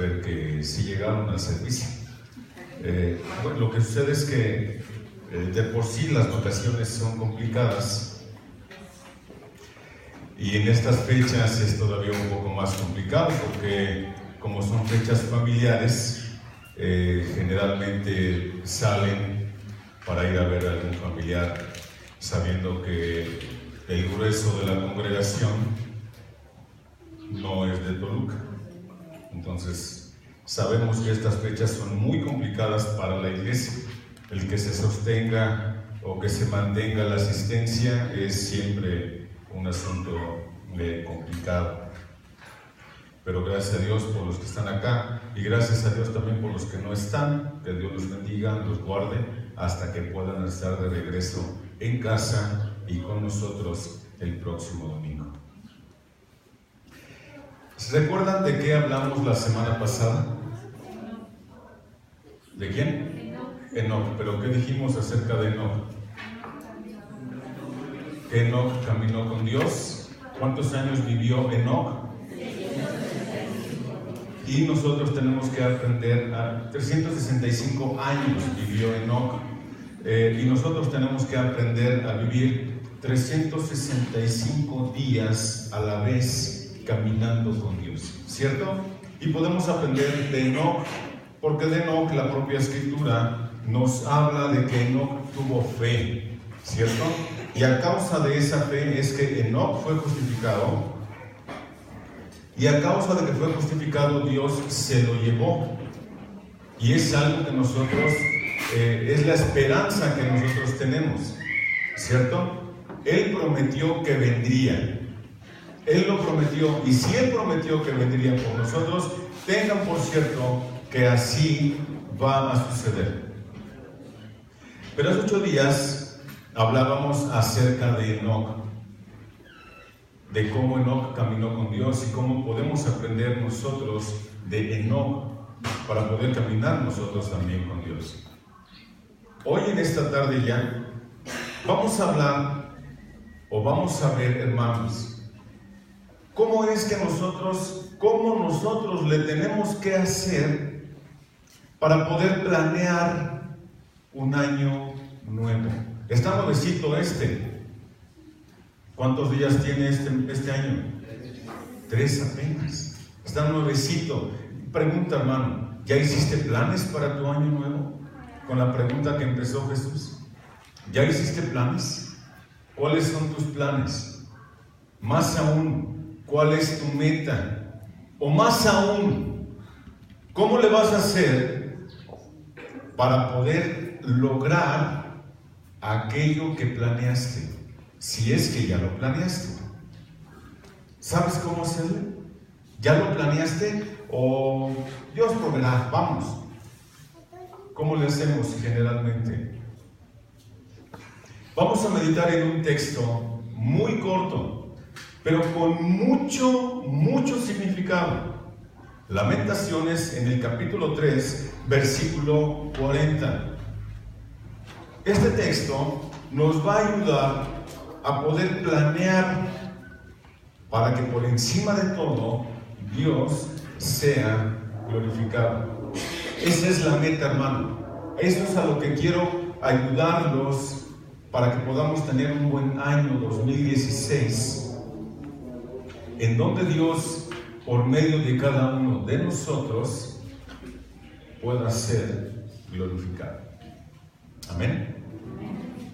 saber que sí llegaron al servicio. Bueno, lo que sucede es que de por sí las vacaciones son complicadas y en estas fechas es todavía un poco más complicado porque como son fechas familiares, generalmente salen para ir a ver a algún familiar sabiendo que el grueso de la congregación no es de Toluca. Entonces sabemos que estas fechas son muy complicadas para la iglesia. El que se sostenga o que se mantenga la asistencia es siempre un asunto complicado. Pero gracias a Dios por los que están acá y gracias a Dios también por los que no están. Que Dios los bendiga, los guarde hasta que puedan estar de regreso en casa y con nosotros el próximo domingo. ¿Se recuerdan de qué hablamos la semana pasada? ¿De quién? Enoc. ¿Pero qué dijimos acerca de Enoc? Enoc caminó con Dios. ¿Cuántos años vivió Enoc? Y nosotros tenemos que aprender a 365 años vivió Enoc. Y nosotros tenemos que aprender a vivir 365 días a la vez caminando con Dios, ¿cierto? Y podemos aprender de Enoc, porque de Enoc la propia escritura nos habla de que Enoc tuvo fe, ¿cierto? Y a causa de esa fe es que Enoc fue justificado, y a causa de que fue justificado Dios se lo llevó, y es algo que nosotros, es la esperanza que nosotros tenemos, ¿cierto? Él prometió que vendría. Él lo prometió, y si Él prometió que vendría por nosotros, tengan por cierto que así va a suceder. Pero hace 8 días hablábamos acerca de Enoc, de cómo Enoc caminó con Dios y cómo podemos aprender nosotros de Enoc para poder caminar nosotros también con Dios. Hoy en esta tarde ya vamos a hablar o vamos a ver, hermanos, ¿cómo es que cómo nosotros le tenemos que hacer para poder planear un año nuevo? Está nuevecito este. ¿Cuántos días tiene este año? 3 apenas. Está nuevecito. Pregunta, hermano, ¿ya hiciste planes para tu año nuevo? Con la pregunta que empezó Jesús. ¿Ya hiciste planes? ¿Cuáles son tus planes? Más aún, ¿cuál es tu meta? O más aún, ¿cómo le vas a hacer para poder lograr aquello que planeaste? Si es que ya lo planeaste. ¿Sabes cómo hacerlo? ¿Ya lo planeaste? O Dios proveerá, vamos. ¿Cómo le hacemos generalmente? Vamos a meditar en un texto muy corto, pero con mucho significado. Lamentaciones en el capítulo 3, versículo 40. Este texto nos va a ayudar a poder planear para que por encima de todo Dios sea glorificado. Esa es la meta, hermano. Eso es a lo que quiero ayudarlos para que podamos tener un buen año 2016, en donde Dios, por medio de cada uno de nosotros, pueda ser glorificado. Amén.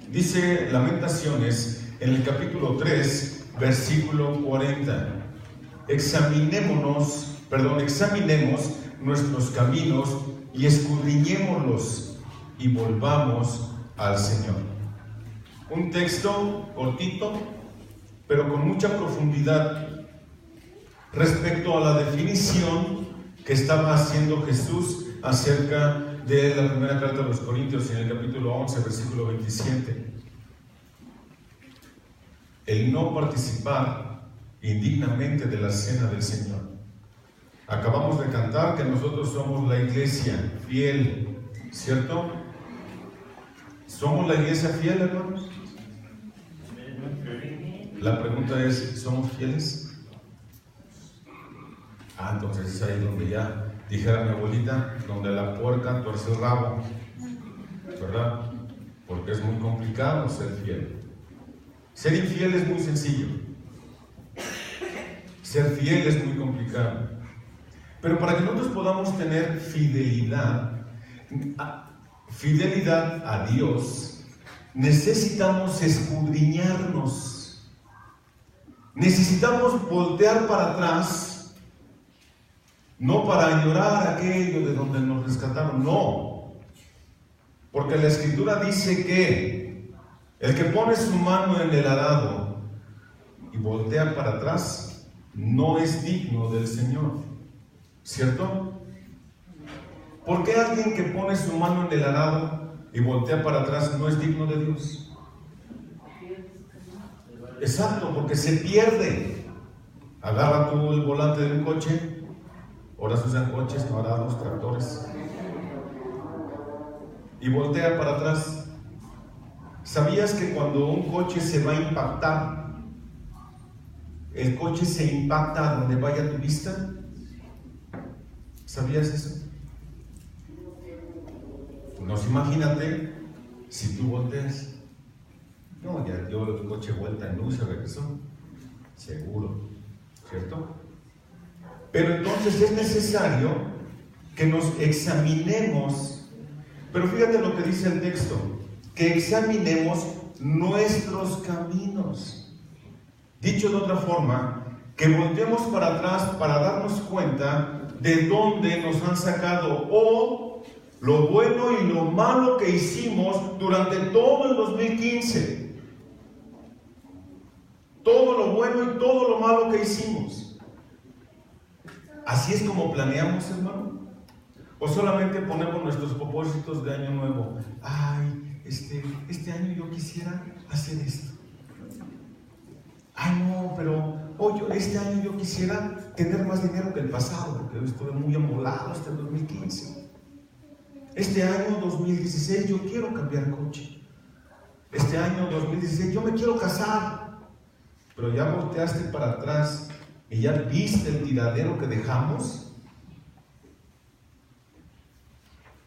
Dice Lamentaciones en el capítulo 3, versículo 40. Examinemos nuestros caminos y escudriñémoslos y volvamos al Señor. Un texto cortito, pero con mucha profundidad respecto a la definición que estaba haciendo Jesús acerca de la primera carta de los Corintios en el capítulo 11, versículo 27. El no participar indignamente de la cena del Señor. Acabamos de cantar que nosotros somos la iglesia fiel, ¿cierto? ¿Somos la iglesia fiel, hermanos? La pregunta es, ¿somos fieles? Entonces es ahí donde ya, dijera mi abuelita, donde la puerca tuerce el rabo, ¿verdad? Porque es muy complicado ser fiel. Ser infiel es muy sencillo. Ser fiel es muy complicado. Pero para que nosotros podamos tener fidelidad a Dios, necesitamos escudriñarnos. Necesitamos voltear para atrás, no para añorar aquello de donde nos rescataron, no. Porque la Escritura dice que el que pone su mano en el arado y voltea para atrás, no es digno del Señor. ¿Cierto? ¿Por qué alguien que pone su mano en el arado y voltea para atrás no es digno de Dios? Exacto, porque se pierde. Agarra tú el volante de un coche, ahora se usan coches, no arados, tractores, y voltea para atrás. ¿Sabías que cuando un coche se va a impactar, el coche se impacta a donde vaya tu vista? ¿Sabías eso? Pues imagínate si tú volteas. No, ya dio el coche vuelta en luz y se regresó. Seguro, ¿cierto? Pero entonces es necesario que nos examinemos. Pero fíjate lo que dice el texto, que examinemos nuestros caminos. Dicho de otra forma, que volteemos para atrás para darnos cuenta de dónde nos han sacado, o lo bueno y lo malo que hicimos durante todo el 2015. Todo lo bueno y todo lo malo que hicimos. ¿Así es como planeamos, hermano? ¿O solamente ponemos nuestros propósitos de año nuevo? Ay, este año yo quisiera hacer esto. Ay, no, pero este año yo quisiera tener más dinero que el pasado, porque estuve muy amolado hasta el 2015. Este año 2016 yo quiero cambiar coche. Este año 2016 yo me quiero casar. Pero ya volteaste para atrás y ya viste el tiradero que dejamos.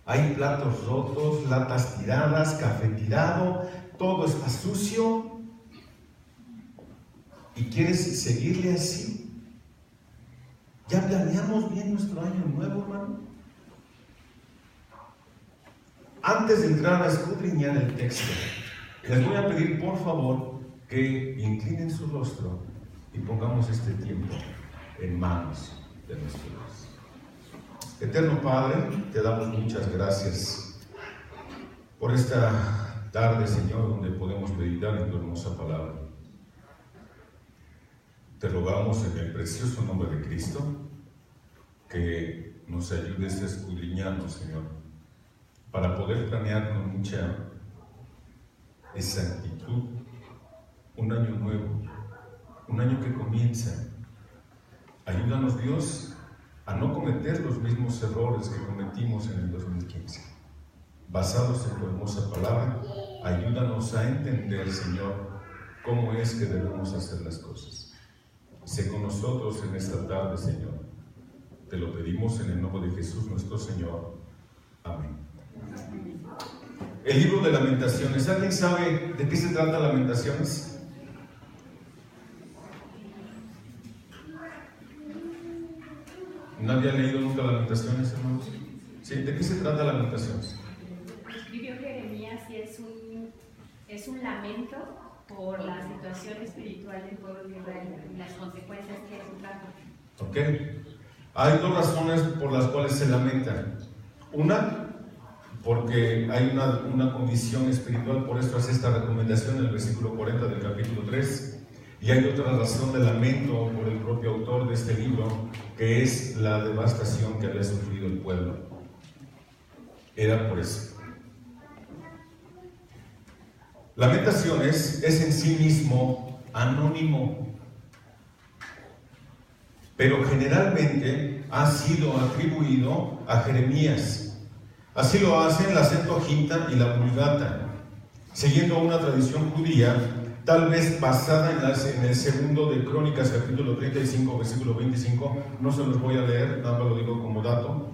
Hay platos rotos, latas tiradas, café tirado, todo está sucio. ¿Y quieres seguirle así? ¿Ya planeamos bien nuestro año nuevo, hermano? Antes de entrar a escudriñar el texto, les voy a pedir por favor que inclinen su rostro y pongamos este tiempo en manos de nuestro Dios. Eterno Padre, te damos muchas gracias por esta tarde, Señor, donde podemos meditar en tu hermosa palabra. Te rogamos en el precioso nombre de Cristo que nos ayudes a escudriñarnos, Señor, para poder planear con mucha exactitud un año nuevo, un año que comienza. Ayúdanos, Dios, a no cometer los mismos errores que cometimos en el 2015. Basados en tu hermosa palabra, ayúdanos a entender, Señor, cómo es que debemos hacer las cosas. Sé con nosotros en esta tarde, Señor. Te lo pedimos en el nombre de Jesús nuestro Señor. Amén. El libro de Lamentaciones. ¿Alguien sabe de qué se trata Lamentaciones? ¿Nadie ha leído nunca Lamentaciones, hermanos? ¿Sí? ¿De qué se trata Lamentaciones? Escribió Jeremías y es un lamento por la situación espiritual del pueblo de Israel y las consecuencias que eso trajo. Ok. Hay dos razones por las cuales se lamentan. Una, porque hay una condición espiritual, por eso hace esta recomendación en el versículo 40 del capítulo 3. Y hay otra razón de lamento por el propio autor de este libro, que es la devastación que había sufrido el pueblo. Era por eso. Lamentaciones es en sí mismo anónimo, pero generalmente ha sido atribuido a Jeremías. Así lo hacen la Septuaginta y la Vulgata. Siguiendo una tradición judía, tal vez basada en el segundo de Crónicas, capítulo 35, versículo 25. No se los voy a leer, nada más lo digo como dato.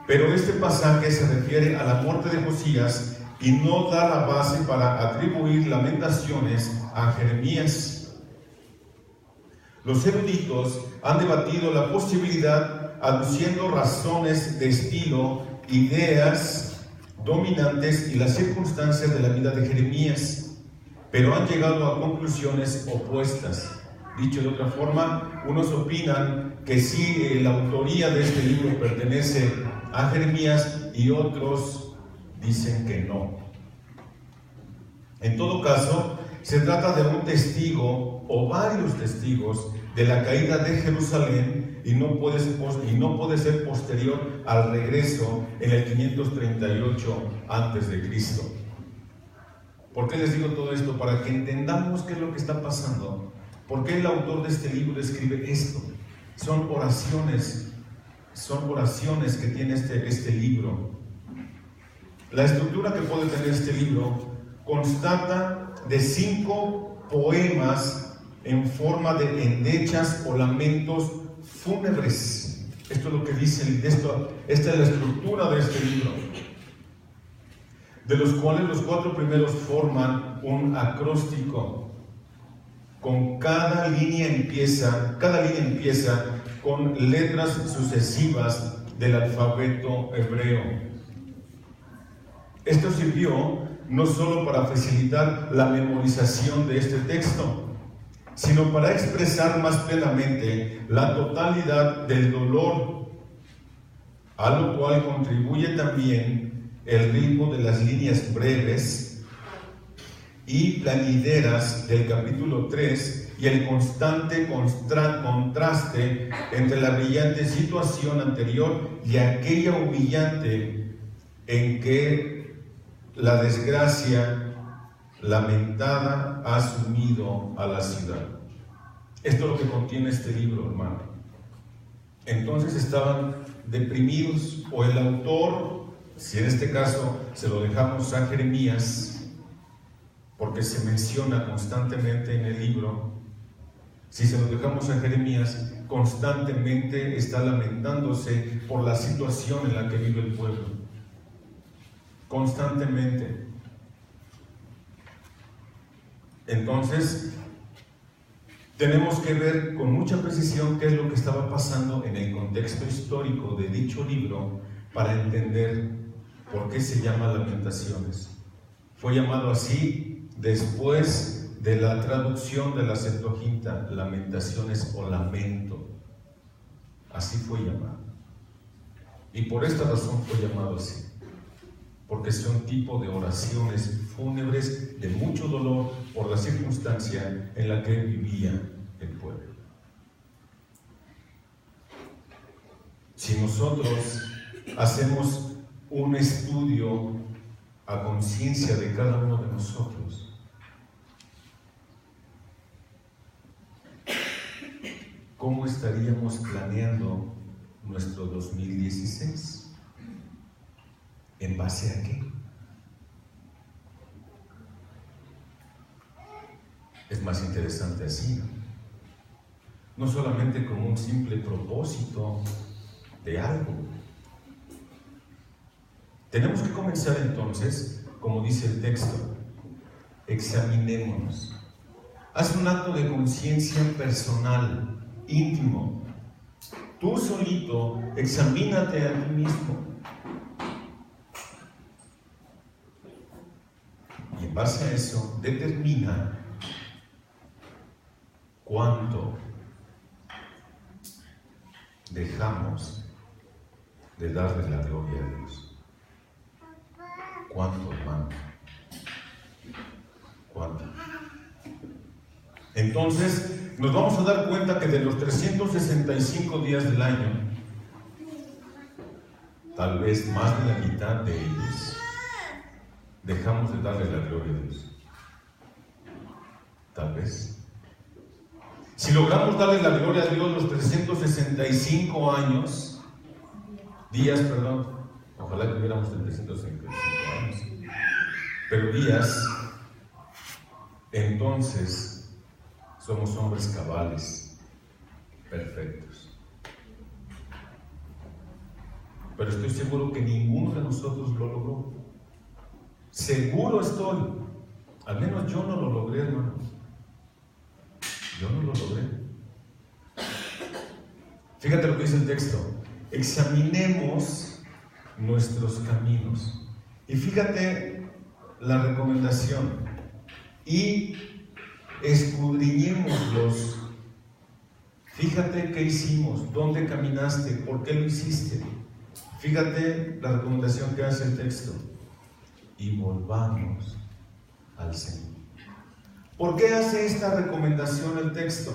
Pero este pasaje se refiere a la muerte de Josías y no da la base para atribuir Lamentaciones a Jeremías. Los eruditos han debatido la posibilidad aduciendo razones de estilo, ideas dominantes y las circunstancias de la vida de Jeremías, pero han llegado a conclusiones opuestas. Dicho de otra forma, unos opinan que sí, la autoría de este libro pertenece a Jeremías y otros dicen que no. En todo caso, se trata de un testigo o varios testigos de la caída de Jerusalén y no puede ser posterior al regreso en el 538 a.C. ¿Por qué les digo todo esto? Para que entendamos qué es lo que está pasando. ¿Por qué el autor de este libro escribe esto? Son oraciones que tiene este libro. La estructura que puede tener este libro constata de 5 poemas en forma de endechas o lamentos fúnebres. Esto es lo que dice esta es la estructura de este libro, de los cuales los 4 primeros forman un acróstico. Con cada línea empieza con letras sucesivas del alfabeto hebreo. Esto sirvió no solo para facilitar la memorización de este texto, sino para expresar más plenamente la totalidad del dolor, a lo cual contribuye también el ritmo de las líneas breves y plañideras del capítulo 3 y el constante contraste entre la brillante situación anterior y aquella humillante en que la desgracia lamentada ha sumido a la ciudad. Esto es lo que contiene este libro, hermano. Entonces estaban deprimidos, o el autor, si en este caso se lo dejamos a Jeremías, porque se menciona constantemente en el libro, si se lo dejamos a Jeremías, constantemente está lamentándose por la situación en la que vive el pueblo. Constantemente. Entonces, tenemos que ver con mucha precisión qué es lo que estaba pasando en el contexto histórico de dicho libro para entender por qué se llama Lamentaciones. Fue llamado así después de la traducción de la Septuaginta, Lamentaciones o lamento. Así fue llamado. Y por esta razón fue llamado así, porque son tipo de oraciones fúnebres de mucho dolor por la circunstancia en la que vivía el pueblo. Si nosotros hacemos un estudio a conciencia de cada uno de nosotros, ¿cómo estaríamos planeando nuestro 2016? ¿En base a qué? Es más interesante así, ¿no? No solamente como un simple propósito de algo. Tenemos que comenzar entonces, como dice el texto, examinémonos. Haz un acto de conciencia personal, íntimo. Tú solito, examínate a ti mismo. Y en base a eso, determina cuánto dejamos de darle la gloria a Dios. ¿Cuánto, hermano? ¿Cuánto? Entonces, nos vamos a dar cuenta que de los 365 días del año, tal vez más de la mitad de ellos, dejamos de darle la gloria a Dios. Tal vez. Si logramos darle la gloria a Dios los 365 días, ojalá que tuviéramos 365 años, pero días, entonces somos hombres cabales, perfectos. Pero estoy seguro que ninguno de nosotros lo logró. Seguro estoy. Al menos yo no lo logré, hermano. Yo no lo logré. Fíjate lo que dice el texto. Examinemos nuestros caminos. Y fíjate la recomendación. Y escudriñémoslos. Fíjate qué hicimos, dónde caminaste, por qué lo hiciste. Fíjate la recomendación que hace el texto. Y volvamos al Señor. ¿Por qué hace esta recomendación el texto?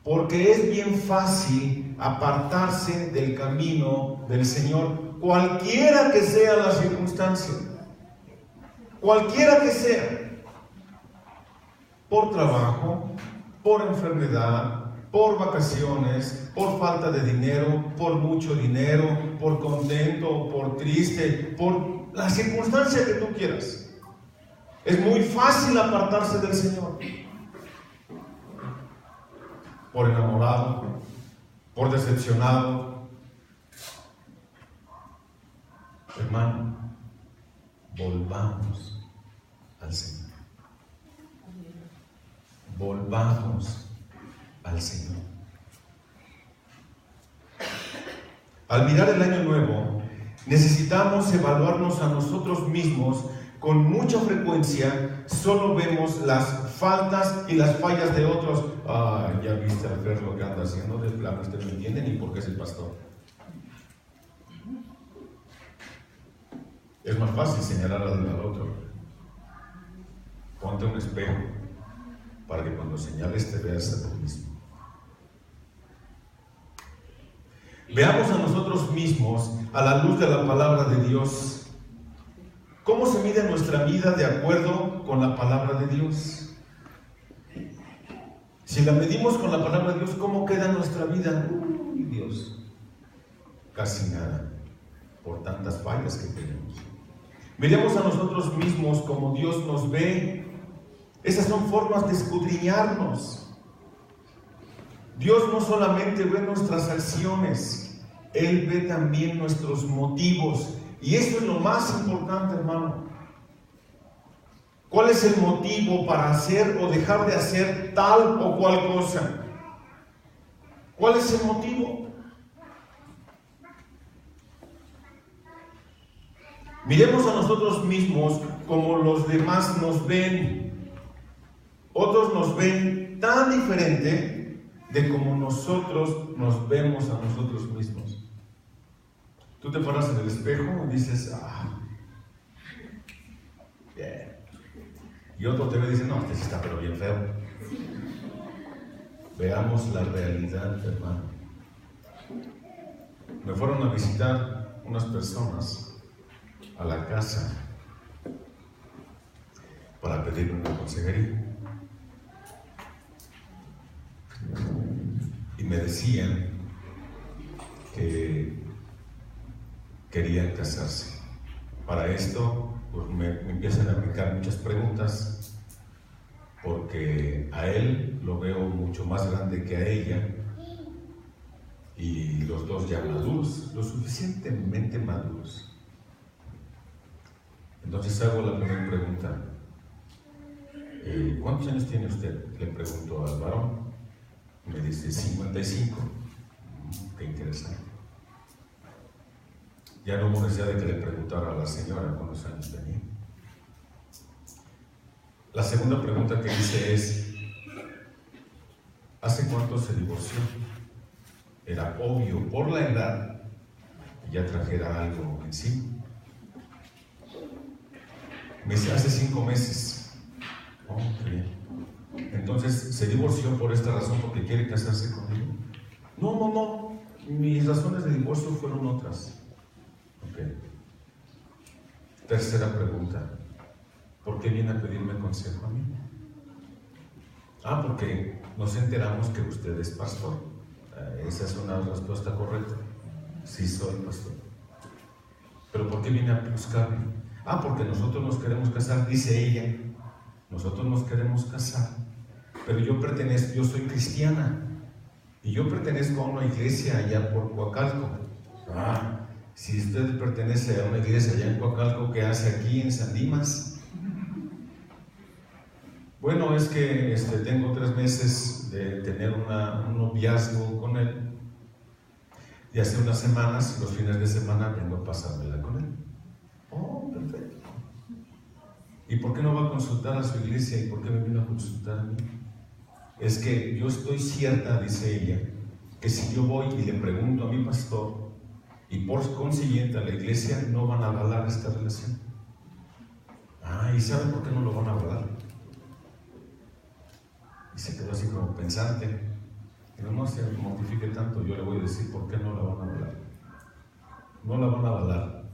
Porque es bien fácil apartarse del camino del Señor, cualquiera que sea la circunstancia, cualquiera que sea, por trabajo, por enfermedad, por vacaciones, por falta de dinero, por mucho dinero, por contento, por triste, por la circunstancia que tú quieras. Es muy fácil apartarse del Señor. Por enamorado, por decepcionado. Hermano, volvamos al Señor. Volvamos al Señor. Al mirar el año nuevo, necesitamos evaluarnos a nosotros mismos. Con mucha frecuencia solo vemos las faltas y las fallas de otros. Ya viste al Fer lo que anda haciendo, de plano usted no entiende ni por qué es el pastor. Es más fácil señalar al otro. Ponte un espejo para que cuando señales te veas a ti mismo. Veamos a nosotros mismos a la luz de la palabra de Dios. ¿Cómo se mide nuestra vida de acuerdo con la palabra de Dios? Si la medimos con la palabra de Dios, ¿cómo queda nuestra vida? Dios, casi nada, por tantas fallas que tenemos. Miremos a nosotros mismos como Dios nos ve. Esas son formas de escudriñarnos. Dios no solamente ve nuestras acciones, Él ve también nuestros motivos. Y eso es lo más importante, hermano. ¿Cuál es el motivo para hacer o dejar de hacer tal o cual cosa? ¿Cuál es el motivo? Miremos a nosotros mismos como los demás nos ven. Otros nos ven tan diferente de como nosotros nos vemos a nosotros mismos. Tú te paras en el espejo y dices, bien. Y otro te ve y dice, no, este sí está pero bien feo. Veamos la realidad, hermano. Me fueron a visitar unas personas a la casa para pedirme una consejería. Y me decían que querían casarse. Para esto, pues me empiezan a aplicar muchas preguntas, porque a él lo veo mucho más grande que a ella, y los dos ya maduros, lo suficientemente maduros. Entonces hago la primera pregunta. ¿Cuántos años tiene usted? Le pregunto al varón. Me dice 55. Qué interesante. Ya no hubo necesidad de que le preguntara a la señora cuántos años tenía. La segunda pregunta que hice es, ¿hace cuánto se divorció? Era obvio por la edad que ya trajera algo encima. Me dice, hace 5 meses. Oh, qué bien. Entonces, ¿se divorció por esta razón porque quiere casarse conmigo? No. Mis razones de divorcio fueron otras. Okay. Tercera pregunta. ¿Por qué viene a pedirme consejo a mí? Porque nos enteramos que usted es pastor. Esa es una respuesta correcta. Sí, soy pastor. ¿Pero por qué viene a buscarme? Porque nosotros nos queremos casar, dice ella. nosotros nos queremos casar, pero yo soy cristiana y yo pertenezco a una iglesia allá por Coacalco. Si usted pertenece a una iglesia allá en Coacalco, ¿qué hace aquí en San Dimas? Bueno, es que tengo 3 meses de tener un noviazgo con él. Y hace unas semanas, los fines de semana, vengo a pasármela con él. Oh, perfecto. ¿Y por qué no va a consultar a su iglesia? ¿Y por qué me vino a consultar a mí? Es que yo estoy cierta, dice ella, que si yo voy y le pregunto a mi pastor, y por consiguiente a la iglesia, no van a avalar esta relación. ¿Y saben por qué no lo van a avalar? Y se quedó así como pensante. Pero no se mortifique tanto, yo le voy a decir por qué no la van a avalar. No la van a avalar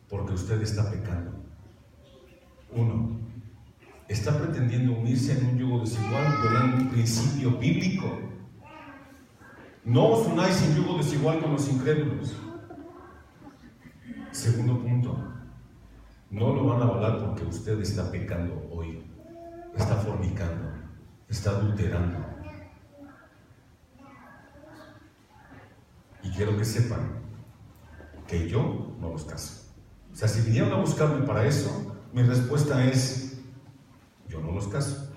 porque usted está pecando. 1, está pretendiendo unirse en un yugo desigual, violando un principio bíblico. No os unáis en yugo desigual con los incrédulos. 2 punto, no lo van a avalar porque usted está pecando hoy, está fornicando, está adulterando. Y quiero que sepan que yo no los caso. O sea, si vinieron a buscarme para eso, mi respuesta es: yo no los caso.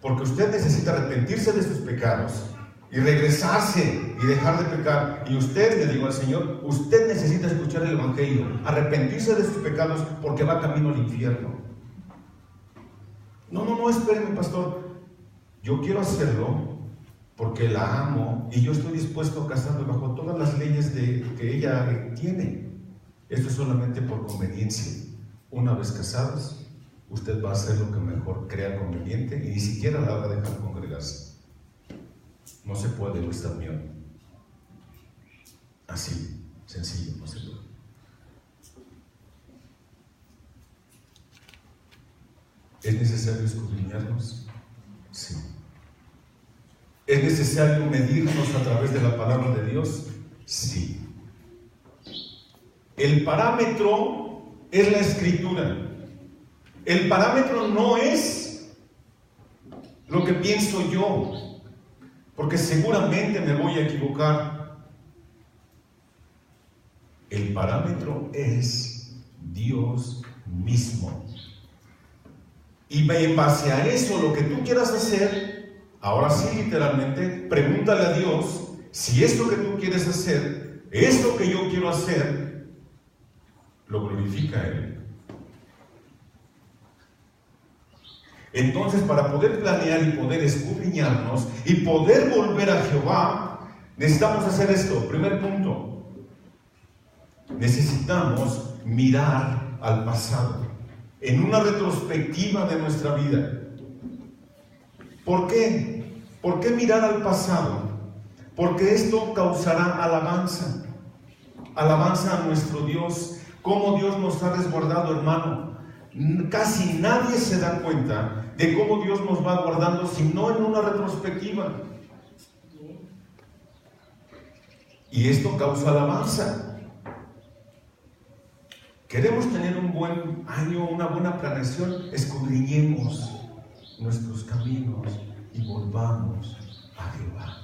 Porque usted necesita arrepentirse de sus pecados y regresarse y dejar de pecar. Y usted, le digo al Señor, usted necesita escuchar el Evangelio, arrepentirse de sus pecados porque va camino al infierno. No, espéreme, pastor. Yo quiero hacerlo porque la amo y yo estoy dispuesto a casarme bajo todas las leyes que ella tiene. Esto es solamente por conveniencia. Una vez casados, usted va a hacer lo que mejor crea conveniente y ni siquiera la va a dejar congregarse. No se puede nuestra unión. Así, sencillo, no se puede. ¿Es necesario escudriñarnos? Sí. ¿Es necesario medirnos a través de la palabra de Dios? Sí. El parámetro es la Escritura. El parámetro no es lo que pienso yo, porque seguramente me voy a equivocar. El parámetro es Dios mismo. Y en base a eso, lo que tú quieras hacer, ahora sí, literalmente, pregúntale a Dios si esto que tú quieres hacer, esto que yo quiero hacer, lo glorifica a Él. Entonces, para poder planear y poder escudriñarnos y poder volver a Jehová, necesitamos hacer esto. Primer punto, necesitamos mirar al pasado, en una retrospectiva de nuestra vida. ¿Por qué? ¿Por qué mirar al pasado? Porque esto causará alabanza a nuestro Dios. Cómo Dios nos ha resguardado, hermano. Casi nadie se da cuenta de cómo Dios nos va guardando, sino en una retrospectiva. Y esto causa alabanza. Queremos tener un buen año, una buena planeación. Escudriñemos nuestros caminos y volvamos a Jehová.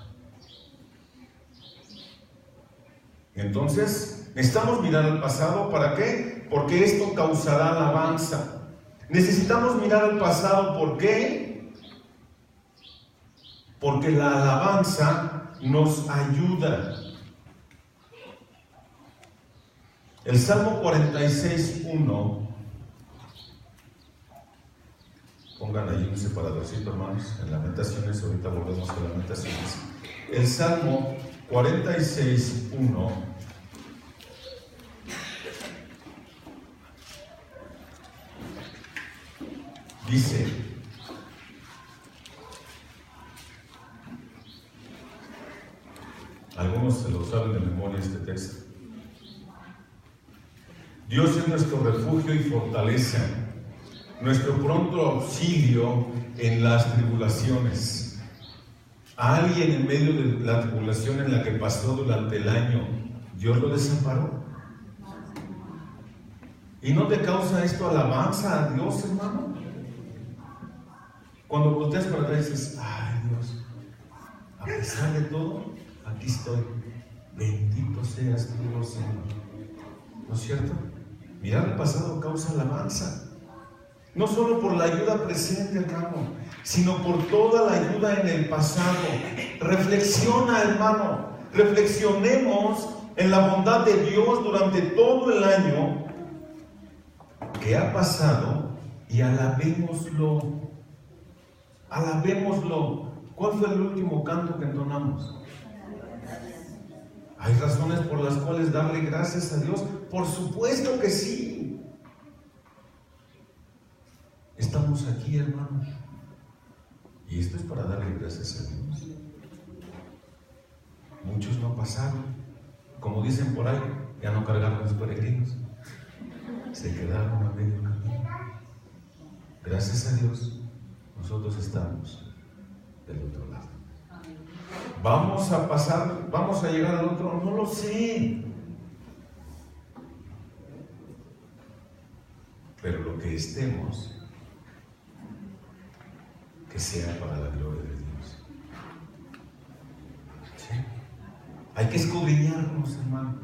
Entonces, necesitamos mirar al pasado. ¿Para qué? Porque esto causará alabanza. Necesitamos mirar al pasado. ¿Por qué? Porque la alabanza nos ayuda. El Salmo 46:1. Pongan ahí un separadorcito, hermanos, en Lamentaciones. Ahorita volvemos a Lamentaciones. El Salmo 46:1 dice: algunos se lo saben de memoria este texto. Dios es nuestro refugio y fortaleza, nuestro pronto auxilio en las tribulaciones. ¿A alguien en medio de la tribulación en la que pasó durante el año, Dios lo desamparó? ¿Y no te causa esto alabanza a Dios, hermano? Cuando volteas para atrás dices, ay Dios, a pesar de todo, aquí estoy. Bendito seas tú, oh Señor. ¿No es cierto? Mirar el pasado causa alabanza. No solo por la ayuda presente, hermano, sino por toda la ayuda en el pasado. Reflexiona, hermano. Reflexionemos en la bondad de Dios durante todo el año que ha pasado y alabémoslo. Alabémoslo. ¿Cuál fue el último canto que entonamos? ¿Hay razones por las cuales darle gracias a Dios? Por supuesto que sí. Estamos aquí, hermanos. Y esto es para darle gracias a Dios. Muchos no pasaron. Como dicen por ahí, ya no cargaron los peregrinos. Se quedaron a medio camino. Gracias a Dios, nosotros estamos del otro lado. ¿Vamos a pasar? ¿Vamos a llegar al otro? No lo sé. Pero lo que estemos, que sea para la gloria de Dios. ¿Sí? Hay que escudriñarnos, hermano.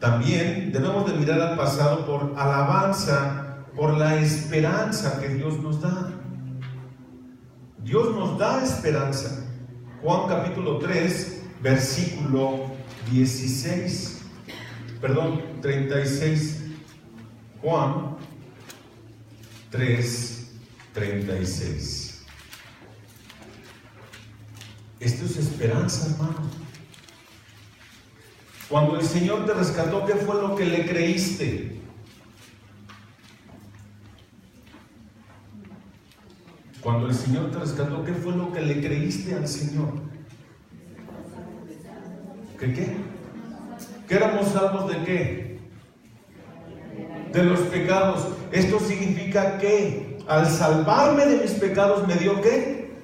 También debemos de mirar al pasado por alabanza, por la esperanza que Dios nos da. Dios nos da esperanza. Juan capítulo 3, versículo 36. Juan 3, 36. Esto es esperanza, hermano. Cuando el Señor te rescató, ¿qué fue lo que le creíste? Cuando el Señor te rescató, ¿qué fue lo que le creíste al Señor? ¿Qué? ¿Que éramos salvos de qué? De los pecados. Esto significa que al salvarme de mis pecados me dio ¿qué?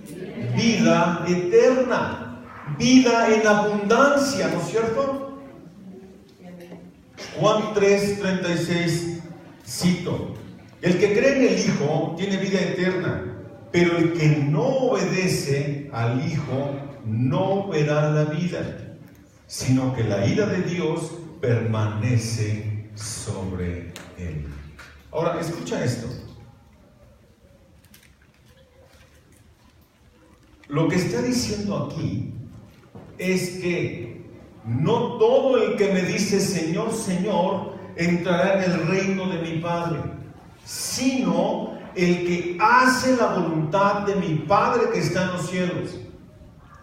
Vida eterna, vida en abundancia, ¿no es cierto? Juan 3, 36, cito: el que cree en el Hijo tiene vida eterna, pero el que no obedece al Hijo no verá la vida, sino que la ira de Dios permanece sobre él. Ahora, escucha esto. Lo que está diciendo aquí es que no todo el que me dice Señor, Señor, entrará en el reino de mi Padre, sino el que hace la voluntad de mi Padre que está en los cielos.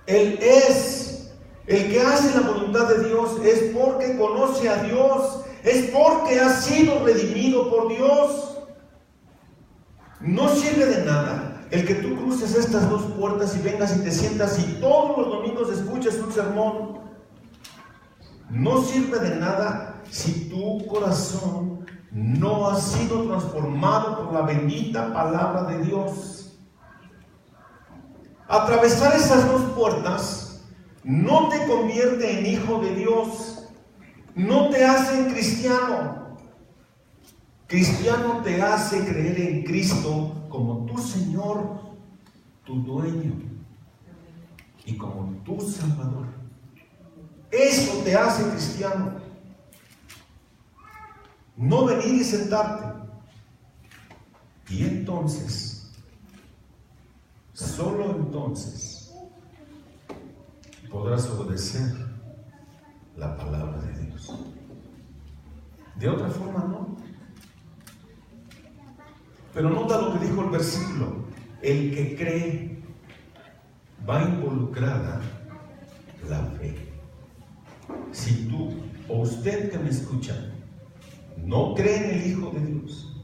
Él es el que hace la voluntad de Dios, es porque conoce a Dios, es porque ha sido redimido por Dios. No sirve de nada el que tú cruces estas dos puertas y vengas y te sientas y todos los domingos escuches un sermón. No sirve de nada si tu corazón no ha sido transformado por la bendita palabra de Dios. Atravesar esas dos puertas no te convierte en hijo de Dios, no te hace cristiano. Cristiano te hace creer en Cristo como tu Señor, tu dueño y como tu Salvador. Eso te hace cristiano. No venir y sentarte. Y entonces, solo entonces, podrás obedecer la palabra de Dios. De otra forma no. Pero nota lo que dijo el versículo: el que cree, va involucrada la fe. Si tú o usted que me escucha no cree en el Hijo de Dios,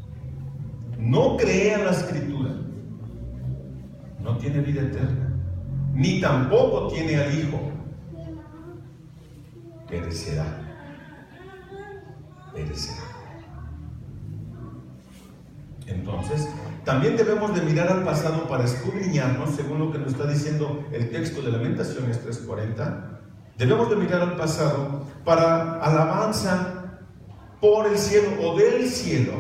no cree en la Escritura, no tiene vida eterna, ni tampoco tiene al Hijo. Perecerá. Entonces, también debemos de mirar al pasado para escudriñarnos, según lo que nos está diciendo el texto de Lamentaciones 3:40. Debemos de mirar al pasado para alabanza por el cielo o del cielo,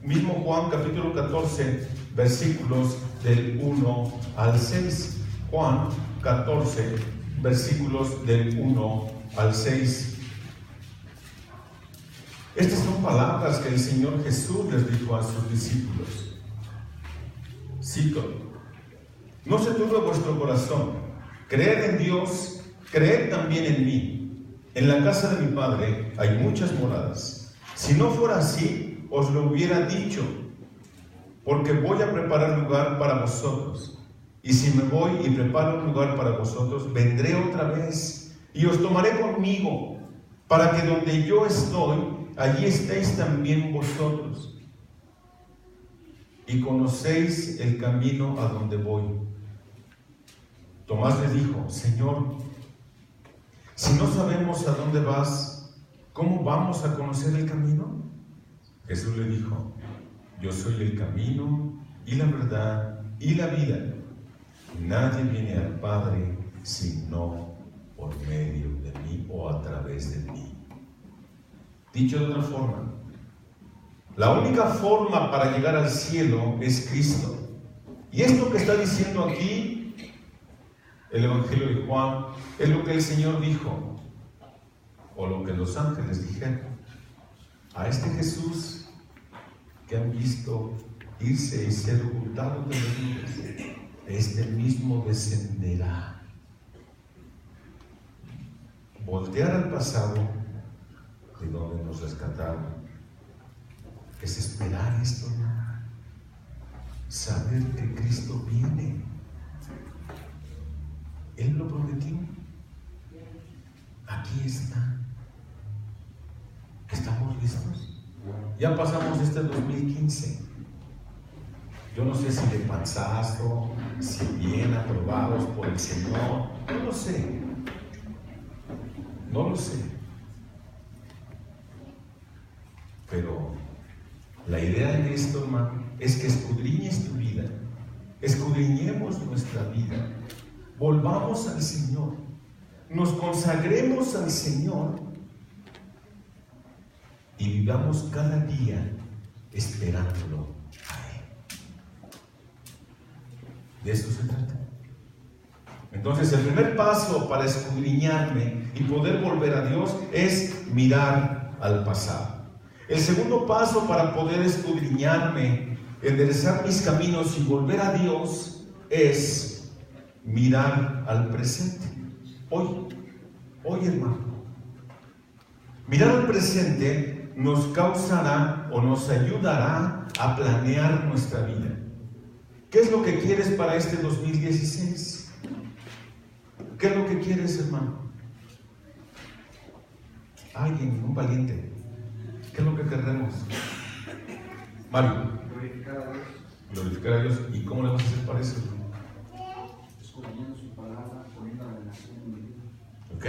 Mismo Juan capítulo 14, versículos del 1 al 6. Juan 14, versículos del 1 al 6. Estas son palabras que el Señor Jesús les dijo a sus discípulos. Cito: no se turbe vuestro corazón, creed en Dios, creed también en mí. En la casa de mi Padre hay muchas moradas. Si no fuera así, os lo hubiera dicho, porque voy a preparar lugar para vosotros. Y si me voy y preparo un lugar para vosotros, vendré otra vez y os tomaré conmigo, para que donde yo estoy, allí estéis también vosotros. Y conocéis el camino a donde voy. Tomás le dijo: Señor, si no sabemos a dónde vas, ¿cómo vamos a conocer el camino? Jesús le dijo: yo soy el camino y la verdad y la vida. Nadie viene al Padre sino por medio de mí o a través de mí. Dicho de otra forma, la única forma para llegar al cielo es Cristo. Y esto que está diciendo aquí el Evangelio de Juan es lo que el Señor dijo, o lo que los ángeles dijeron. A este Jesús que han visto irse y ser ocultado de los nubes, este mismo descenderá. Voltear al pasado de donde nos rescataron es esperar esto, ¿no? Saber que Cristo viene. Él lo prometió. Aquí está. ¿Estamos listos? Ya pasamos este 2015. Yo no sé si de panzazo, si bien aprobados por el Señor, no lo sé. No lo sé. Pero la idea en esto, hermano, es que escudriñes tu vida, escudriñemos nuestra vida, volvamos al Señor, nos consagremos al Señor y vivamos cada día esperándolo a Él. De eso se trata. Entonces, el primer paso para escudriñarme y poder volver a Dios es mirar al pasado. El segundo paso para poder escudriñarme, enderezar mis caminos y volver a Dios es mirar al presente. Hoy, hermano. Mirar al presente nos causará o nos ayudará a planear nuestra vida. ¿Qué es lo que quieres para este 2016? ¿Qué es lo que quieres, hermano? Alguien, un valiente. ¿Qué es lo que queremos? Mario. Glorificar a Dios. Glorificar a Dios. ¿Y cómo le vas a hacer para eso? Escudriñando su palabra, poniendo la relación en mi vida. ¿Ok?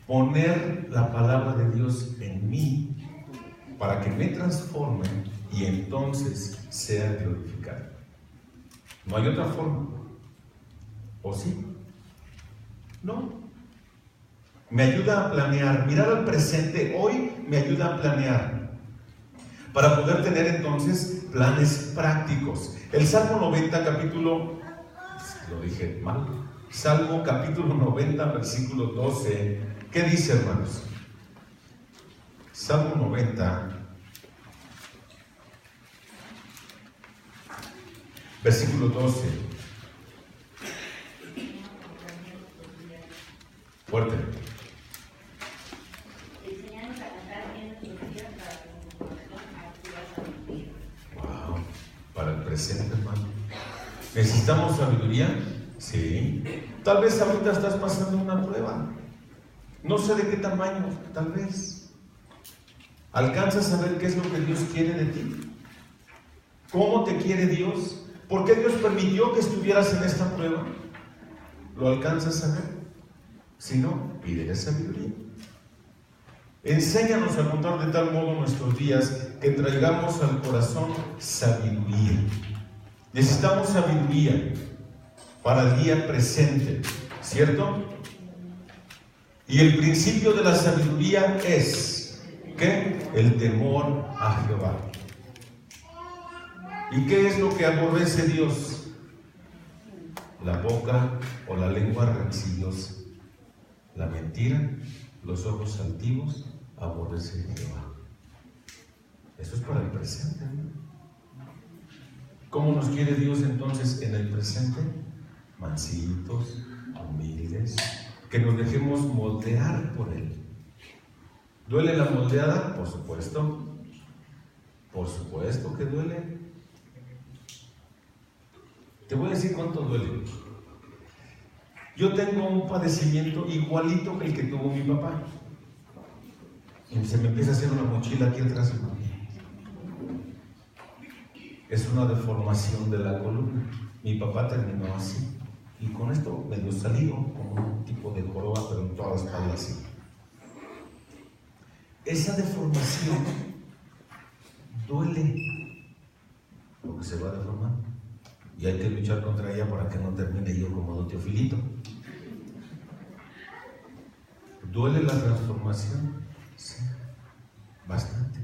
Poner la palabra de Dios en mí para que me transforme y entonces sea glorificado. No hay otra forma. ¿O sí? No. Me ayuda a planear. Mirar al presente hoy me ayuda a planear para poder tener entonces planes prácticos. El Salmo 90 capítulo, lo dije mal, Salmo capítulo 90 versículo 12, ¿qué dice, hermanos? Salmo 90 versículo 12. Fuerte. Wow, para el presente, hermano. ¿Necesitamos sabiduría? Sí. Tal vez ahorita estás pasando una prueba. No sé de qué tamaño, tal vez. ¿Alcanzas a ver qué es lo que Dios quiere de ti? ¿Cómo te quiere Dios? ¿Por qué Dios permitió que estuvieras en esta prueba? ¿Lo alcanzas a ver? Si no, pídele sabiduría. Enséñanos a contar de tal modo nuestros días que traigamos al corazón sabiduría. Necesitamos sabiduría para el día presente, ¿cierto? Y el principio de la sabiduría es, ¿qué? El temor a Jehová. ¿Y qué es lo que aborrece Dios? La boca o la lengua rencillosa, la mentira, los ojos altivos, aborrece Jehová. Eso es para el presente, ¿no? ¿Cómo nos quiere Dios entonces en el presente? Mansitos, humildes, que nos dejemos moldear por Él. ¿Duele la moldeada? Por supuesto. Por supuesto que duele. Te voy a decir cuánto duele. Yo tengo un padecimiento igualito que el que tuvo mi papá. Y se me empieza a hacer una mochila aquí atrás. Es una deformación de la columna. Mi papá terminó así. Y con esto medio salido, como un tipo de joroba, pero en toda la espalda así. Esa deformación duele, porque se va a deformar. Y hay que luchar contra ella para que no termine yo como don Teofilito. ¿Duele la transformación? Sí, bastante.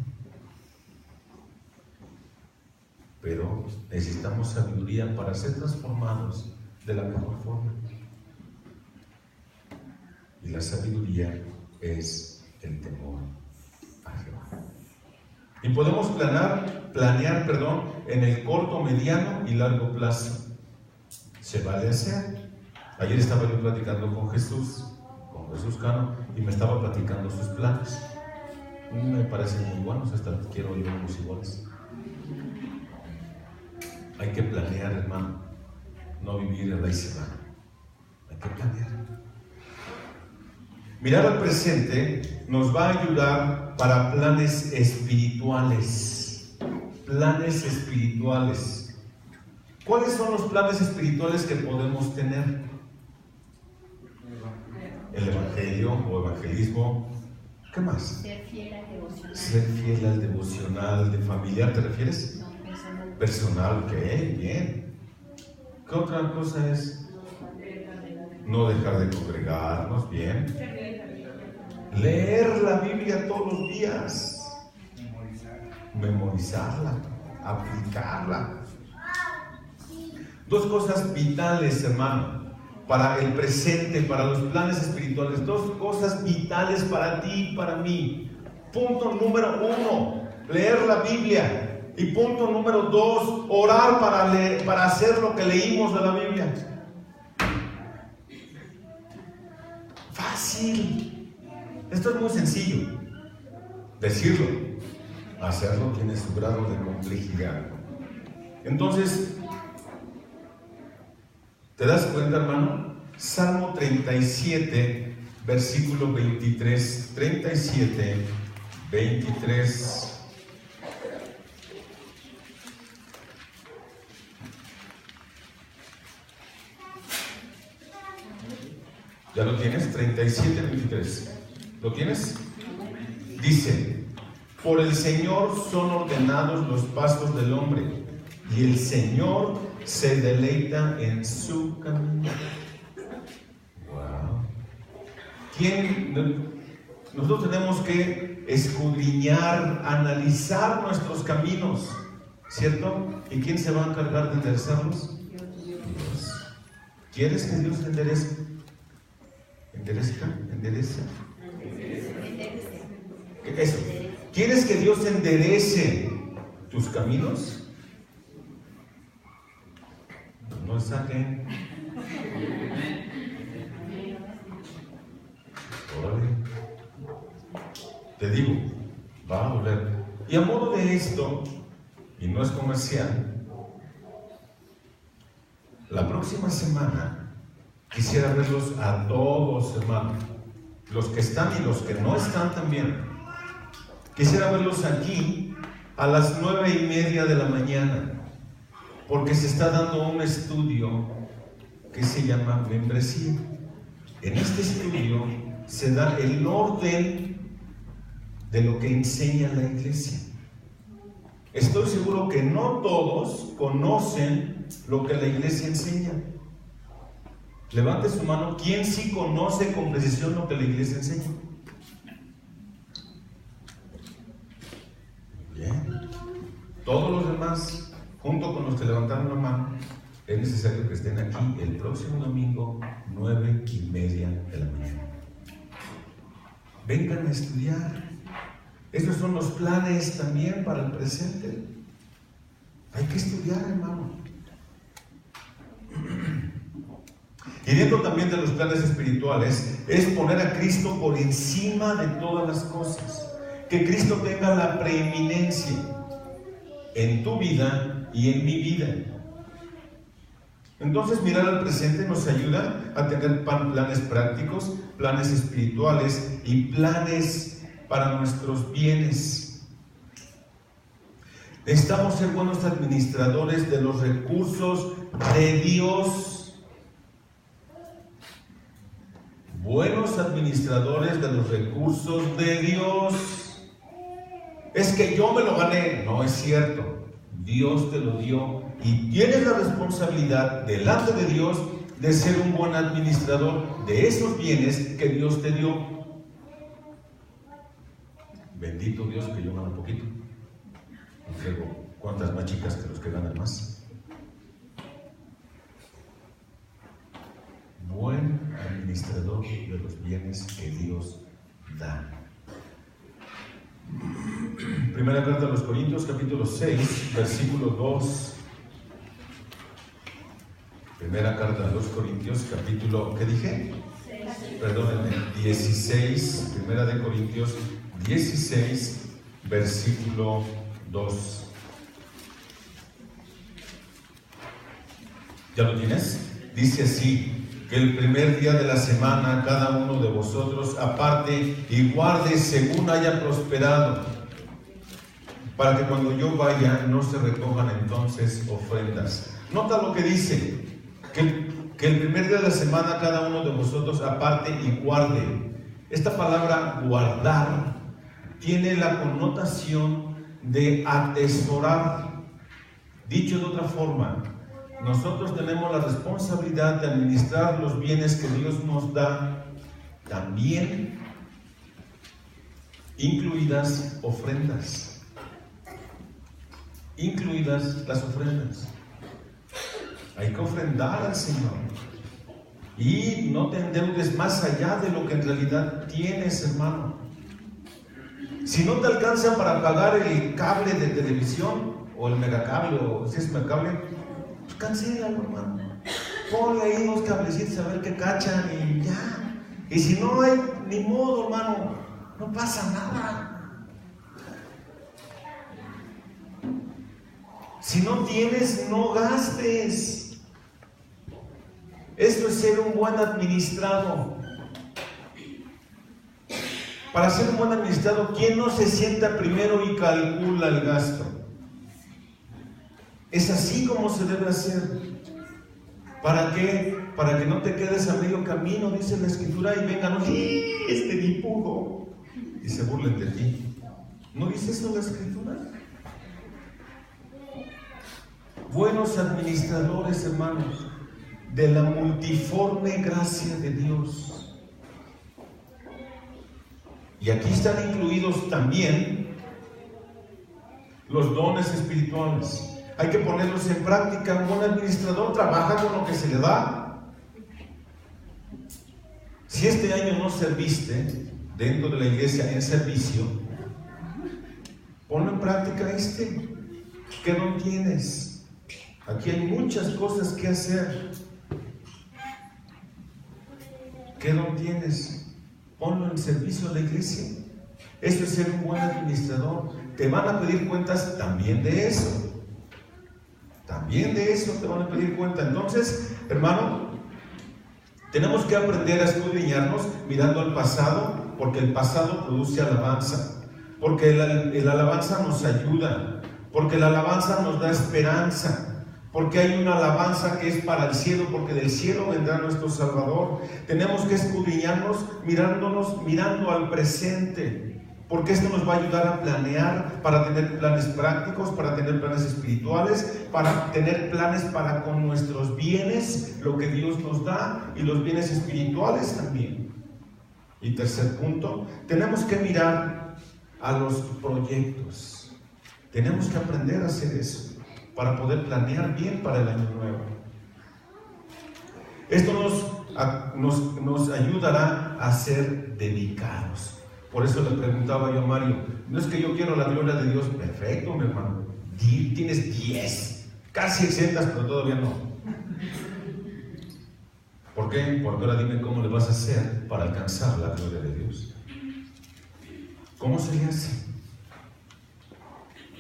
Pero necesitamos sabiduría para ser transformados de la mejor forma. Y la sabiduría es el temor a Jehová. Y podemos planear, en el corto, mediano y largo plazo. Se vale hacer. Ayer estaba yo platicando con Jesús Cano, y me estaba platicando sus planes. Me parecen muy buenos, hasta quiero ir unos iguales. Hay que planear, hermano, no vivir el ahí se va. Hay que planear. Mirar al presente nos va a ayudar para planes espirituales. Planes espirituales. ¿Cuáles son los planes espirituales que podemos tener? El evangelio o evangelismo. ¿Qué más? Ser fiel al devocional. Ser fiel al devocional. ¿De familiar te refieres? No, personal. Personal, ok, bien. ¿Qué otra cosa es? No dejar de congregarnos, bien. Leer la Biblia todos los días. Memorizarla, aplicarla. Dos cosas vitales, hermano, para el presente, para los planes espirituales. Dos cosas vitales para ti y para mí. Punto número 1, leer la Biblia. Y punto número 2, orar para hacer lo que leímos de la Biblia. Fácil. Esto es muy sencillo. Decirlo. Hacerlo tiene su grado de complejidad. Entonces, ¿te das cuenta, hermano? Salmo 37, versículo 23. 37, 23. ¿Ya lo tienes? 37, 23. ¿Lo tienes? Dice: por el Señor son ordenados los pasos del hombre, y el Señor se deleita en su camino. Wow. Nosotros tenemos que escudriñar, analizar nuestros caminos, ¿cierto? ¿Y quién se va a encargar de enderezarlos? Dios. ¿Quieres que Dios te enderece? ¿Endereza? ¿Qué es eso? ¿Quieres que Dios enderece tus caminos? No saquen. Órale. Te digo, va a doler. Y a modo de esto, y no es comercial, la próxima semana quisiera verlos a todos, hermanos, los que están y los que no están también. Quisiera verlos aquí a las 9:30 de la mañana, porque se está dando un estudio que se llama membresía. En este estudio se da el orden de lo que enseña la iglesia. Estoy seguro que no todos conocen lo que la iglesia enseña. Levante su mano, ¿quién sí conoce con precisión lo que la iglesia enseña? Bien. Todos los demás, junto con los que levantaron la mano, es necesario que estén aquí el próximo domingo, 9:30 de la mañana. Vengan a estudiar. Estos son los planes también para el presente. Hay que estudiar, hermano. Y dentro también de los planes espirituales es poner a Cristo por encima de todas las cosas. Que Cristo tenga la preeminencia en tu vida y en mi vida. Entonces mirar al presente nos ayuda a tener planes prácticos, planes espirituales y planes para nuestros bienes. Necesitamos ser buenos administradores de los recursos de Dios. Buenos administradores de los recursos de Dios. Es que yo me lo gané. No es cierto. Dios te lo dio y tienes la responsabilidad delante de Dios de ser un buen administrador de esos bienes que Dios te dio. Bendito Dios que yo gano poquito. Luego, ¿cuántas más chicas que los que ganan más? Buen administrador de los bienes que Dios da. Primera carta a los Corintios, capítulo 6, versículo 2. Primera carta a los Corintios, capítulo, ¿qué dije? 16. Primera de Corintios 16, versículo 2. ¿Ya lo tienes? Dice así: que el primer día de la semana cada uno de vosotros aparte y guarde según haya prosperado, para que cuando yo vaya no se recojan entonces ofrendas. Nota lo que dice, que el primer día de la semana cada uno de vosotros aparte y guarde. Esta palabra guardar tiene la connotación de atesorar. Dicho de otra forma, nosotros tenemos la responsabilidad de administrar los bienes que Dios nos da, también incluidas ofrendas. Incluidas las ofrendas. Hay que ofrendar al Señor. Y no te endeudes más allá de lo que en realidad tienes, hermano. Si no te alcanza para pagar el cable de televisión, o el megacable, o si es megacable, pues cancélalo, hermano. Ponle ahí unos cablecitos a ver qué cachan y ya. Y si no hay, ni modo, hermano, no pasa nada. Si no tienes, no gastes. Esto es ser un buen administrado. Para ser un buen administrado, ¿quién no se sienta primero y calcula el gasto? Es así como se debe hacer. ¿Para qué? Para que no te quedes a medio camino, dice la Escritura, y vengan, este ni pudo, y se burlen de ti. ¿No dice eso la Escritura? Buenos administradores, hermanos, de la multiforme gracia de Dios. Y aquí están incluidos también los dones espirituales. Hay que ponerlos en práctica. Un buen administrador trabaja con lo que se le da. Si este año no serviste dentro de la iglesia en servicio, ponlo en práctica que no tienes. Aquí hay muchas cosas que hacer. ¿Qué no tienes? Ponlo en servicio a la iglesia. Eso es ser un buen administrador. Te van a pedir cuentas también de eso. También de eso te van a pedir cuenta. Entonces, hermano, tenemos que aprender a escudriñarnos mirando al pasado, porque el pasado produce alabanza, porque el alabanza nos ayuda, porque la alabanza nos da esperanza, porque hay una alabanza que es para el cielo, porque del cielo vendrá nuestro Salvador. Tenemos que escudriñarnos mirando al presente, porque esto nos va a ayudar a planear, para tener planes prácticos, para tener planes espirituales, para tener planes para con nuestros bienes, lo que Dios nos da, y los bienes espirituales también. Y tercer punto, tenemos que mirar a los proyectos. Tenemos que aprender a hacer eso. para poder planear bien para el año nuevo. Esto nos ayudará a ser dedicados. Por eso le preguntaba yo a Mario, no es que yo quiero la gloria de Dios. Perfecto, mi hermano, tienes 10, casi exentas, pero todavía no. ¿Por qué? Porque ahora dime cómo le vas a hacer para alcanzar la gloria de Dios. ¿Cómo se le hace?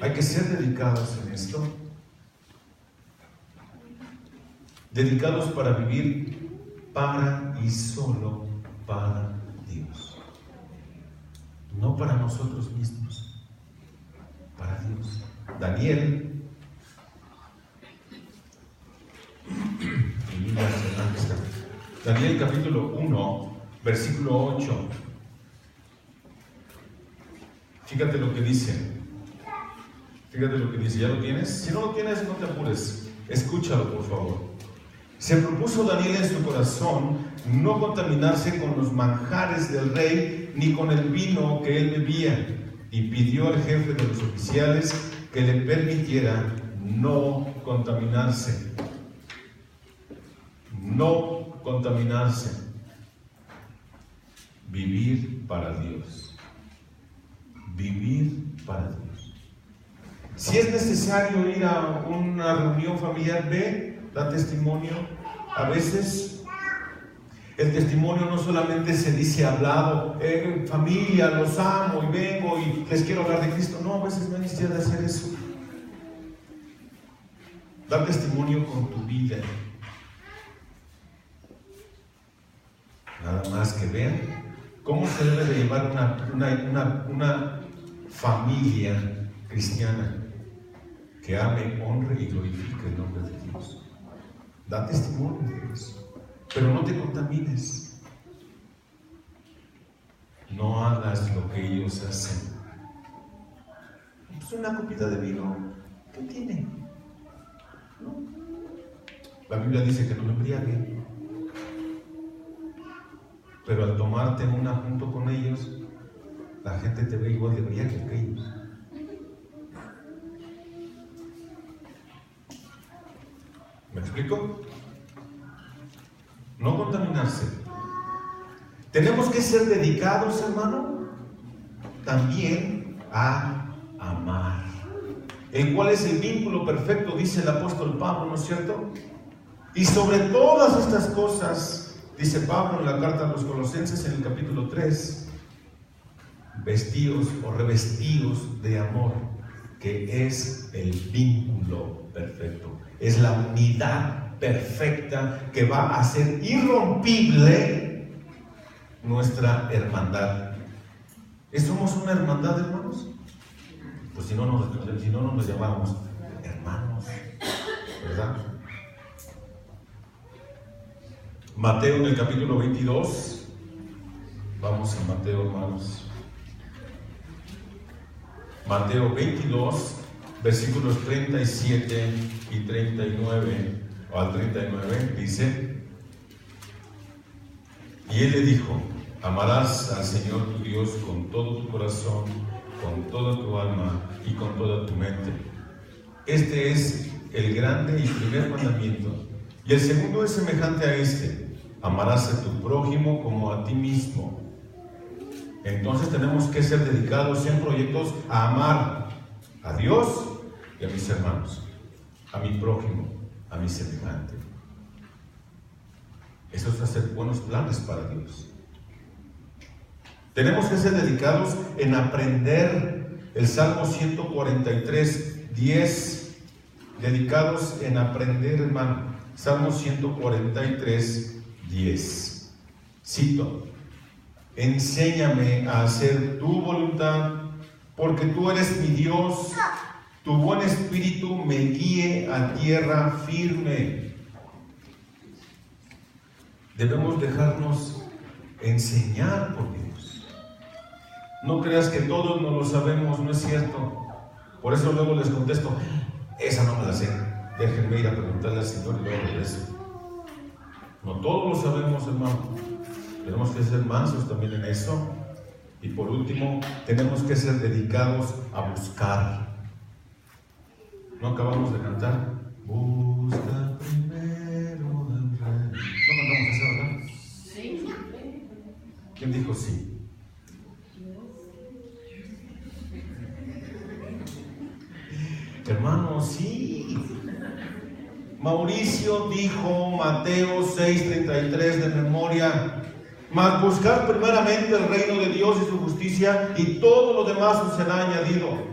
Hay que ser dedicados en esto. Dedicados para vivir para y solo para Dios. No para nosotros mismos, para Dios. Daniel, Daniel capítulo 1, versículo 8. Fíjate lo que dice. Fíjate lo que dice. ¿Ya lo tienes? Si no lo tienes, no te apures. Escúchalo, por favor. Se propuso Daniel en su corazón no contaminarse con los manjares del rey ni con el vino que él bebía, y pidió al jefe de los oficiales que le permitiera no contaminarse. No contaminarse. Vivir para Dios. Vivir para Dios. Si es necesario ir a una reunión familiar, ve, da testimonio. A veces el testimonio no solamente se dice hablado, familia, los amo y vengo y les quiero hablar de Cristo. No, a veces no hay necesidad de hacer eso. Da testimonio con tu vida. Nada más que vean cómo se debe de llevar una familia cristiana que ame, honre y glorifique el nombre de Dios. Da testimonio de eso, pero no te contamines. No hagas lo que ellos hacen. Pues una copita de vino, ¿qué tiene? ¿No? La Biblia dice que no me embriague. Pero al tomarte una junto con ellos, la gente te ve igual de embriague que ellos. ¿Me explico? No contaminarse. Tenemos que ser dedicados, hermano, también a amar, el cual es el vínculo perfecto, dice el apóstol Pablo, ¿no es cierto? Y sobre todas estas cosas, dice Pablo en la carta a los Colosenses en el capítulo 3, vestidos o revestidos de amor, que es el vínculo perfecto. Es la unidad perfecta que va a hacer irrompible nuestra hermandad. ¿Somos una hermandad, hermanos? Pues si no nos llamamos hermanos, ¿verdad? Mateo en el capítulo 22. Vamos a Mateo, hermanos. Mateo 22, versículos 37 y 39, o al 39, dice: y él le dijo: amarás al Señor tu Dios con todo tu corazón, con toda tu alma y con toda tu mente. Este es el grande y primer mandamiento. Y el segundo es semejante a este: amarás a tu prójimo como a ti mismo. Entonces tenemos que ser dedicados en proyectos a amar a Dios y a mis hermanos, a mi prójimo, a mi semejante. Eso es hacer buenos planes para Dios. Tenemos que ser dedicados en aprender el Salmo 143, 10. Dedicados en aprender, hermano. Salmo 143, 10. Cito: enséñame a hacer tu voluntad, porque tú eres mi Dios. Tu buen espíritu me guíe a tierra firme. Debemos dejarnos enseñar por Dios. No creas que todos no lo sabemos, no es cierto. Por eso luego les contesto: esa no me la sé. Déjenme ir a preguntarle al Señor y luego regreso. No todos lo sabemos, hermano. Tenemos que ser mansos también en eso. Y por último, tenemos que ser dedicados a buscar. ¿No acabamos de cantar? Busca primero al Rey. ¿No cantamos esa, verdad? Sí. ¿Quién dijo sí? Hermano, sí. Mauricio dijo Mateo 6:33 de memoria: mas buscar primeramente el reino de Dios y su justicia, y todo lo demás os será añadido.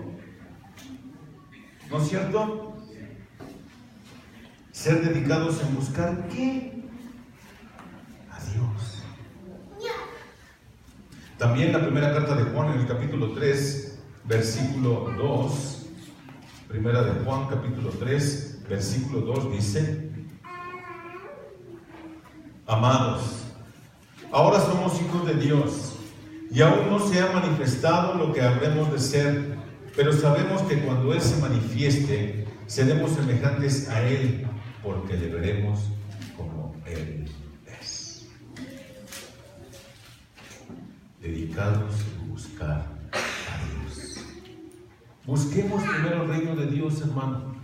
¿No es cierto? Ser dedicados en buscar ¿qué? A Dios. También la primera carta de Juan, en el capítulo 3, versículo 2, primera de Juan, capítulo 3, versículo 2, dice: amados, ahora somos hijos de Dios, y aún no se ha manifestado lo que habremos de ser, pero sabemos que cuando Él se manifieste, seremos semejantes a Él, porque le veremos como Él es. Dedicados a buscar a Dios. Busquemos primero el reino de Dios, hermano,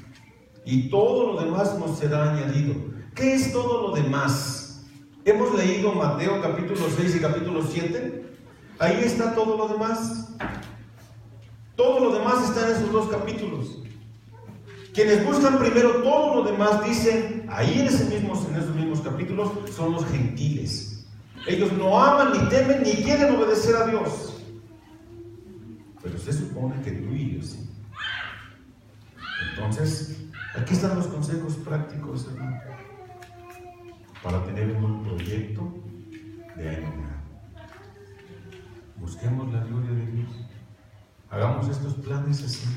y todo lo demás nos será añadido. ¿Qué es todo lo demás? Hemos leído Mateo capítulo 6 y capítulo 7. Ahí está todo lo demás. Todo lo demás está en esos dos capítulos. Quienes buscan primero todo lo demás, dicen, ahí en esos mismos capítulos, son los gentiles. Ellos no aman, ni temen, ni quieren obedecer a Dios. Pero se supone que tú y yo sí. Entonces, aquí están los consejos prácticos, hermano, para tener un buen proyecto de año nuevo. Busquemos la gloria de Dios. Hagamos estos planes así.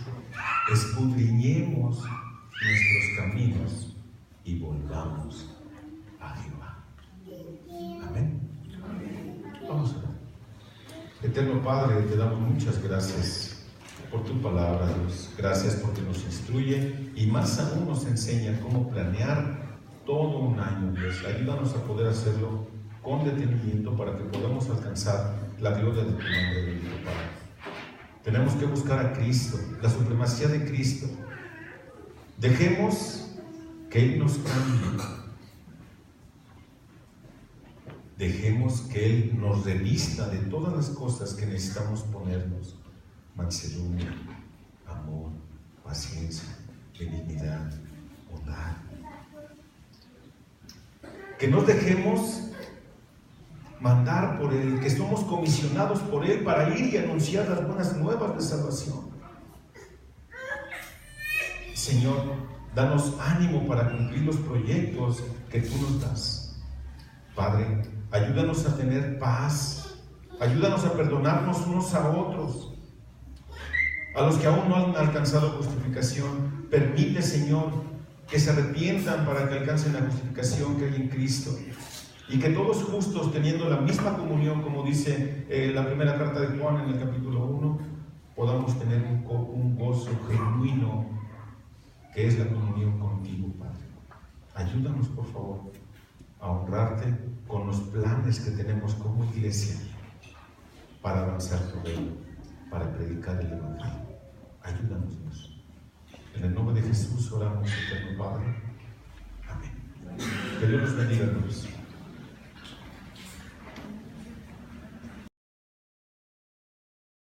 Escudriñemos nuestros caminos y volvamos a Jehová. Amén. Vamos a ver. Eterno Padre, te damos muchas gracias por tu palabra, Dios. Gracias porque nos instruye y más aún nos enseña cómo planear todo un año, Dios. Ayúdanos a poder hacerlo con detenimiento para que podamos alcanzar la gloria de tu nombre, bendito Padre. Tenemos que buscar a Cristo, la supremacía de Cristo. Dejemos que Él nos cambie. Dejemos que Él nos revista de todas las cosas que necesitamos ponernos: mansedumbre, amor, paciencia, benignidad, bondad. Que nos dejemos mandar por Él, que somos comisionados por Él para ir y anunciar las buenas nuevas de salvación. Señor, danos ánimo para cumplir los proyectos que tú nos das. Padre, ayúdanos a tener paz, ayúdanos a perdonarnos unos a otros. A los que aún no han alcanzado justificación, permite, Señor, que se arrepientan para que alcancen la justificación que hay en Cristo. Y que todos justos, teniendo la misma comunión, como dice la primera carta de Juan en el capítulo 1, podamos tener un gozo genuino, que es la comunión contigo, Padre. Ayúdanos, por favor, a honrarte con los planes que tenemos como iglesia para avanzar por Él, para predicar el Evangelio. Ayúdanos, Dios. En el nombre de Jesús oramos, eterno Padre. Amén. Que Dios los bendiga, hermanos.